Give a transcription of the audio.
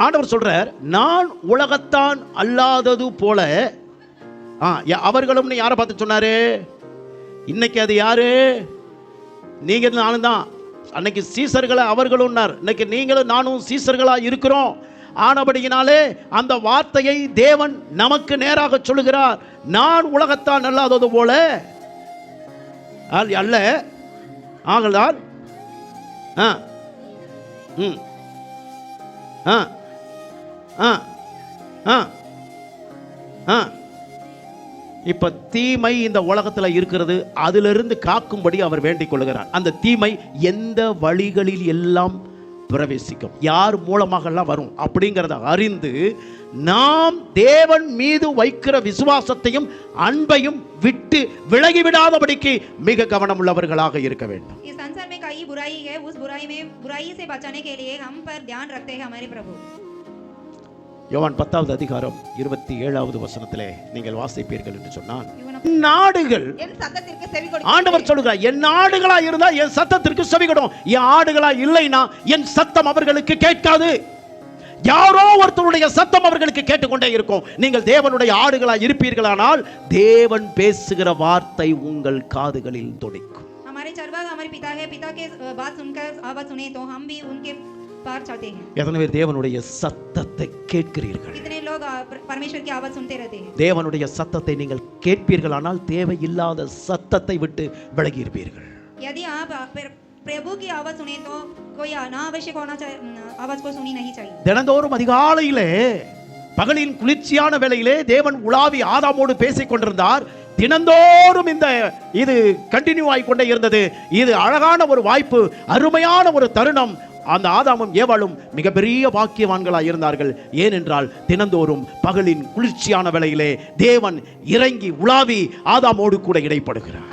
ஆண்டவர் சொல்றார், நான் உலகத்தான் அல்லாதது போல அவர்களும் யாரை பார்த்து சொன்னாரு? இன்னைக்கு அது யாரு? நீங்க நானும் தான். அன்னைக்கு சீசர்களை அவர்களும்னார், இன்னைக்கு நீங்களும் நானும் சீசர்களா இருக்கிறோம். ஆனபடியினாலே அந்த வார்த்தையை தேவன் நமக்கு நேராக சொல்லுகிறார். நான் உலகத்தான் அல்லாதது போல அல்ல ஆகலால் இப்ப தீமை இந்த உலகத்தில் இருக்கிறது, அதிலிருந்து காக்கும்படி அவர் வேண்டிக் கொள்கிறார். அந்த தீமை எந்த வழிகளில் எல்லாம் பிரவேசிக்கும், யார் மூலமாக எல்லாம் வரும் அப்படிங்கிறத அறிந்து நாம் தேவன் மீது வைக்கிற விசுவாசத்தையும் அன்பையும் விட்டு விலகிவிடாதபடிக்கு மிக கவனம் உள்ளவர்களாக இருக்க வேண்டும். इस संसार में कई बुराई है, उस बुराई से बचाने के लिए हम पर ध्यान रखते हैं हमारे प्रभु. யோவான் 10வது அதிகாரம் 27வது வசனத்திலே நீங்கள் வாசிப்பீர்கள் என்று சொன்னான், நாடுகள் ஆண்டவர் சொல்லுகிறார், என் ஆடுகளா இருந்தா என் சத்தத்திற்கு செவிகொடும், என் ஆடுகளா இல்லைனா என் சத்தம் அவர்களுக்கு கேட்காது. யாரோ ஒருத்தருடைய சத்தம் அவர்களுக்கு கேட்டுக்கொண்டே இருக்கும். நீங்கள் தேவனுடைய ஆடுகளா இருப்பீர்களானால் தேவன் பேசுகிற வார்த்தை உங்கள் காதுகளில் துடிக்கும். हमारे चरवाहा हमारे पिता है, पिता के बात सुनकर आवाज सुने तो हम भी उनके पार चलते हैं. எத்தனை பேர் தேவனுடைய சத்தத்தை கேட்கிறீர்கள்? कितने लोग परमेश्वर की आवाज सुनते रहते हैं? தேவனுடைய சத்தத்தை நீங்கள் கேட்பீர்களானால் தேவையில்லாத சத்தத்தை விட்டு விலகி இருப்பீர்கள். यदि आप प्रभु की आवाज सुने तो कोई अनावश्यक आवाज को सुनी नहीं चाहिए. தினந்தோறும் அதிகாலையிலே பகலின் குளிர்ச்சியான வேளையிலே தேவன் உலாவி ஆதாமோடு பேசிக் கொண்டிருந்தார். தினந்தோறும் இது கண்டினியூ ஆகிக்கொண்டே இருந்தது. இது அழகான ஒரு வாய்ப்பு, அருமையான ஒரு தருணம். அந்த ஆதாமும் ஏவாளும் மிகப்பெரிய பாக்கியவான்களாக இருந்தார்கள். ஏனென்றால் தினந்தோறும் பகலின் குளிர்ச்சியான வேளையிலே தேவன் இறங்கி உலாவி ஆதாமோடு கூட இடைப்படுகிறார்.